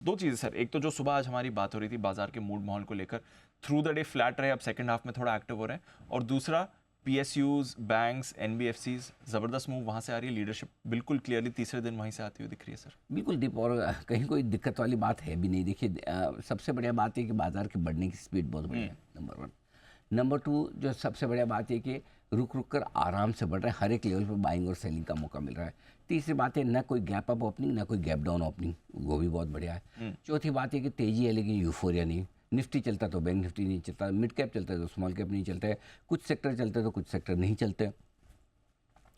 दो चीज़ें सर, एक तो जो सुबह आज हमारी बात हो रही थी बाजार के मूड माहौल को लेकर, थ्रू द डे फ्लैट रहे, अब सेकंड हाफ में थोड़ा एक्टिव हो रहे हैं, और दूसरा पीएसयूज, बैंक्स, एनबीएफसीज, ज़बरदस्त मूव वहाँ से आ रही है, लीडरशिप बिल्कुल क्लियरली तीसरे दिन वहीं से आती हुई दिख रही है सर। बिल्कुल दीप, और कहीं कोई दिक्कत वाली बात है भी नहीं। देखिए सबसे बढ़िया बात है कि बाजार के बढ़ने की स्पीड बहुत बढ़िया है, नंबर 1। नंबर 2, जो सबसे बढ़िया बात है कि रुक रुक कर आराम से बढ़ रहा है, हर एक लेवल पर बाइंग और सेलिंग का मौका मिल रहा है। तीसरी बात है, ना कोई गैप अप ओपनिंग ना कोई गैप डाउन ओपनिंग, वो भी बहुत बढ़िया है। चौथी बात है कि तेजी है लेकिन यूफोरिया नहीं। निफ्टी चलता तो बैंक निफ्टी नहीं चलता, मिड कैप चलता है तो स्मॉल कैप नहीं चलता है, कुछ सेक्टर चलते हैं तो कुछ सेक्टर नहीं चलते।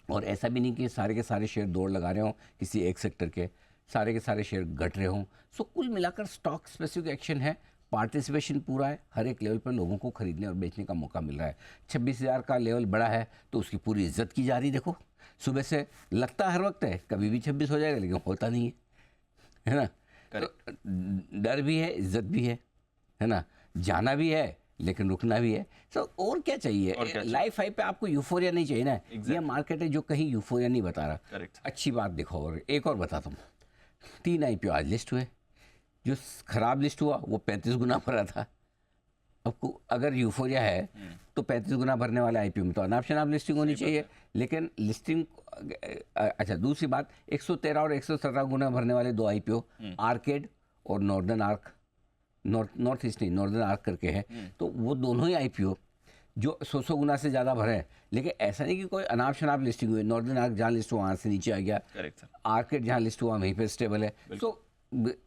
और ऐसा भी नहीं कि सारे के सारे शेयर दौड़ लगा रहे हों किसी एक सेक्टर के, सारे के सारे शेयर घट रहे हों। सो कुल मिलाकर स्टॉक स्पेसिफिक एक्शन है, पार्टिसिपेशन पूरा है, हर एक लेवल पर लोगों को खरीदने और बेचने का मौका मिल रहा है। 26,000 का लेवल बड़ा है तो उसकी पूरी इज्जत की जा रही। देखो सुबह से लगता हर वक्त है कभी भी 26 हो जाएगा, लेकिन होता नहीं है ना। तो डर भी है, इज्जत भी है ना, जाना भी है लेकिन रुकना भी है। सो और क्या चाहिए, लाइफ हाई पे आपको यूफोरिया नहीं चाहिए ना। ये मार्केट है जो कहीं यूफोरिया नहीं बता रहा। अच्छी बात देखो, और एक और बताता हूँ, 3 IPO आज लिस्ट हुए। जो खराब लिस्ट हुआ वो 35 गुना भरा था। अब अगर यूफोरिया है तो 35 गुना भरने वाले आईपीओ में तो अनाप शनाप लिस्टिंग होनी चाहिए, लेकिन लिस्टिंग अच्छा। दूसरी बात, 113 और 117 गुना भरने वाले 2 आईपीओ, आर्केड और नॉर्दर्न आर्क, नॉर्थ ईस्ट नहीं नॉर्दर्न आर्क करके है। तो वो दोनों ही आईपीओ जो 100 गुना से ज़्यादा भरे हैं, लेकिन ऐसा नहीं कि कोई अनाप शनाप लिस्टिंग हुई। नॉर्दर्न आर्क जहाँ लिस्ट हुआ वहाँ से नीचे आ गया, आर्केड जहाँ लिस्ट हुआ वहीं पर स्टेबल है। तो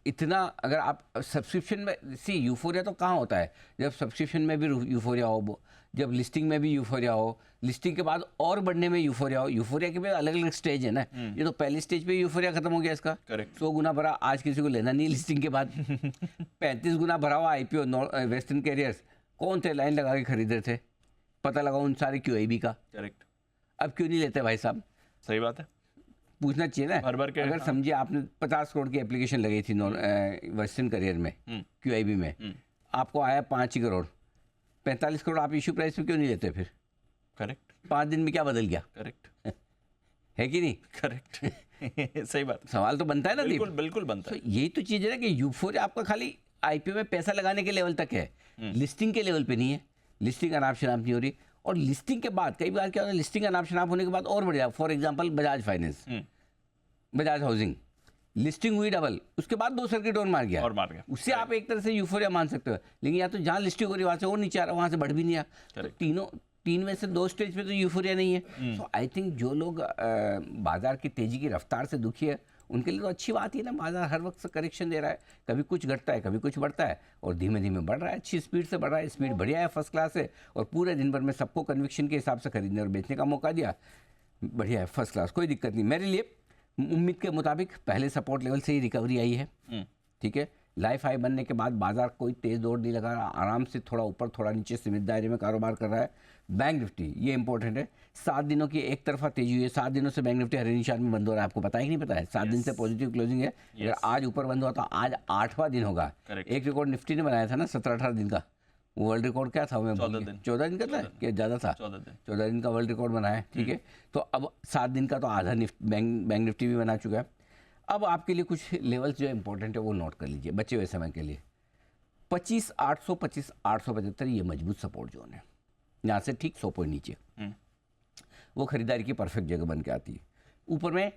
इतना अगर आप सब्सक्रिप्शन में यूफोरिया तो कहाँ होता है, जब सब्सक्रिप्शन में भी यूफोरिया हो, जब लिस्टिंग में भी यूफोरिया हो, लिस्टिंग के बाद और बढ़ने में यूफोरिया हो। यूफोरिया के भी अलग अलग स्टेज है ना। ये तो पहली स्टेज पे यूफोरिया खत्म हो गया इसका। 100 गुना भरा, आज किसी को लेना नहीं लिस्टिंग के बाद। 35 गुना भरा हुआ आईपीओ वेस्टर्न कैरियर्स, कौन थे लाइन लगा के खरीद रहे थे, पता लगा उन सारे QIB का। अब क्यों नहीं लेते भाई साहब? सही बात है, पूछना चाहिए ना। भर के अगर समझिए आपने 50 करोड़ की एप्लीकेशन लगाई थी वेस्टर्न करियर में, QIB में, आपको आया 5 ही करोड़, 45 करोड़ आप इशू प्राइस पे क्यों नहीं लेते फिर? करेक्ट। 5 दिन में क्या बदल गया? करेक्ट है कि नहीं? करेक्ट। सही बात, सवाल तो बनता है ना। बिल्कुल बिल्कुल बनता है। यही तो चीज़ है ना कि यूफोरिया आपका खाली आईपीओ में पैसा लगाने के लेवल तक है, लिस्टिंग के लेवल पे नहीं है। लिस्टिंग अनाप शनाप नहीं हो रही, और लिस्टिंग के बाद कई बार क्या होता है, लिस्टिंग अनाप शनाप होने के बाद और बढ़ जाए। For example Bajaj finance, Bajaj housing, listing हुई डबल, उसके बाद 2 सर्किट और मार गया। उससे आप एक तरह से यूफोरिया मान सकते हो। लेकिन या तो जहाँ लिस्टिंग हो रही वहाँ से और नीचे आ रहा, वहाँ से बढ़ भी नहीं रहा। तो तीन में से 2 स्टेज पे तो यूफोरिया नहीं है। सो आई थिंक जो लोग बाजार की तेजी की रफ्तार से दुखी है, उनके लिए तो अच्छी बात ही ना। बाजार हर वक्त से करेक्शन दे रहा है, कभी कुछ घटता है कभी कुछ बढ़ता है, और धीमे धीमे बढ़ रहा है, अच्छी स्पीड से बढ़ रहा है। स्पीड बढ़िया है, फर्स्ट क्लास है, और पूरे दिन भर में सबको कन्विक्शन के हिसाब से खरीदने और बेचने का मौका दिया। बढ़िया है, फर्स्ट क्लास, कोई दिक्कत नहीं मेरे लिए। उम्मीद के मुताबिक पहले सपोर्ट लेवल से ही रिकवरी आई है, ठीक है। लाइफ हाई बनने के बाद बाजार कोई तेज दौड़ नहीं लगा रहा, आराम से थोड़ा ऊपर थोड़ा नीचे सीमित दायरे में कारोबार कर रहा है। बैंक निफ्टी, ये इंपॉर्टेंट है, 7 दिनों की एक तरफा तेजी हुई है। 7 दिनों से बैंक निफ्टी हरे निशान में बंद हो रहा है, आपको पता ही नहीं पता है। 7 दिन से पॉजिटिव क्लोजिंग है। अगर आज ऊपर बंद हुआ तो आज 8वां दिन होगा। एक रिकॉर्ड निफ्टी ने बनाया था ना 17-18 दिन का, वर्ल्ड रिकॉर्ड क्या था? 14 दिन का था कि ज़्यादा था? 14 दिन का वर्ल्ड रिकॉर्ड बनाया है, ठीक है। तो अब 7 दिन का तो आधा बैंक निफ्टी भी बना चुका है। अब आपके लिए कुछ लेवल्स जो इंपॉर्टेंट है वो नोट कर लीजिए बचे हुए समय के लिए। 25,800, 25,875 ये मजबूत सपोर्ट जोन है। यहाँ से ठीक 100 पॉइंट नीचे वो खरीदारी की परफेक्ट जगह बन के आती है। ऊपर में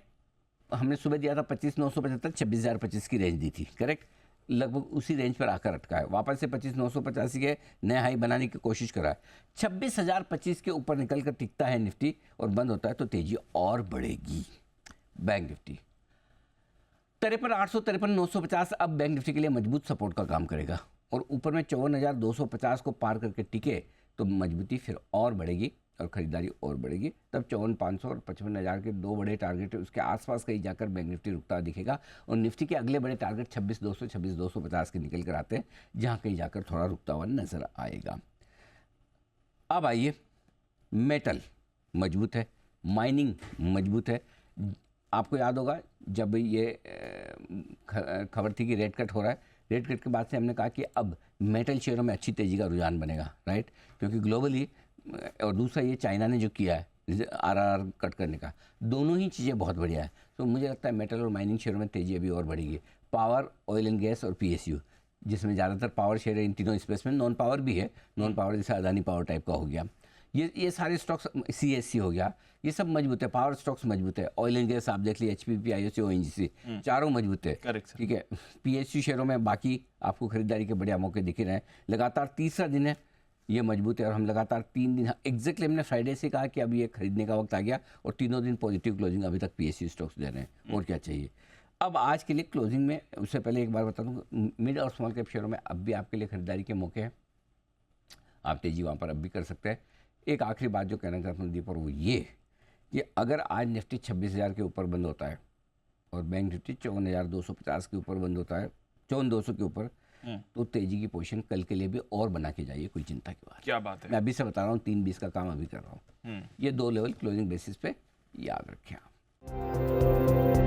हमने सुबह दिया था 25,975, 26,025 की रेंज दी थी, करेक्ट। लगभग उसी रेंज पर आकर अटका है, वापस से 25,985 के नए हाई बनाने की कोशिश करा है। 26,025 के ऊपर निकल कर टिकता है निफ्टी और बंद होता है तो तेजी और बढ़ेगी। बैंक निफ्टी 53,800, 53,950 अब बैंक निफ्टी के लिए मजबूत सपोर्ट का काम करेगा, और ऊपर में 54,250 को पार करके टिके तो मजबूती फिर और बढ़ेगी और ख़रीदारी और बढ़ेगी। तब 54,500 और 55,000 के 2 बड़े टारगेट है, उसके आसपास कहीं जाकर बैंक निफ्टी रुकता दिखेगा। और निफ्टी के अगले बड़े टारगेट 26,200, 26,250 के निकल कर आते हैं, जहाँ कहीं जाकर थोड़ा रुकता हुआ नजर आएगा। अब आइए, मेटल मजबूत है, माइनिंग मजबूत है। आपको याद होगा जब ये खबर थी कि रेट कट हो रहा है, रेट कट के बाद से हमने कहा कि अब मेटल शेयरों में अच्छी तेज़ी का रुझान बनेगा, राइट। क्योंकि ग्लोबली, और दूसरा ये चाइना ने जो किया है RRR कट करने का, दोनों ही चीज़ें बहुत बढ़िया है। तो मुझे लगता है मेटल और माइनिंग शेयरों में तेज़ी अभी और बढ़ेगी। पावर, ऑयल एंड गैस और पीएसयू, जिसमें ज़्यादातर पावर शेयर है इन तीनों स्पेस में। नॉन पावर भी है, नॉन पावर जैसे अदानी पावर टाइप का हो गया। ये सारे स्टॉक्स, सीएससी हो गया, ये सब मजबूत है। पावर स्टॉक्स मजबूत है। ऑयल एंड गैस आप देख लीजिए, एचपीपी, आईओसी, ओएनजीसी, चारों मजबूत है। करेक्ट। ठीक है। पीएसयू शेयरों में बाकी आपको खरीदारी के बढ़िया मौके दिख रहे हैं। लगातार तीसरा दिन है, ये मजबूत है। और हम लगातार 3 दिन, एग्जैक्टली हमने फ्राइडे से कहा कि अब ये खरीदने का वक्त आ गया, और तीनों दिन पॉजिटिव क्लोजिंग अभी तक पीएसयू स्टॉक्स दे रहे हैं। और क्या चाहिए। अब आज के लिए क्लोजिंग में, उससे पहले एक बार बता दूँ, मिड और स्मॉल कैप शेयरों में अब भी आपके लिए खरीदारी के मौके हैं। आप तेजी वहाँ पर अब भी कर सकते हैं। एक आखिरी बात जो कहना चाहता हूँ दीप, और वो ये कि अगर आज निफ्टी 26,000 के ऊपर बंद होता है और बैंक निफ्टी 54,250 के ऊपर बंद होता है, 54,200 के ऊपर, तो तेजी की पोजीशन कल के लिए भी और बना के जाइए, कोई चिंता की बात। क्या बात है। मैं अभी से बता रहा हूँ, 3:20 का काम अभी कर रहा हूँ। ये 2 लेवल क्लोजिंग बेसिस पे याद रखें आप।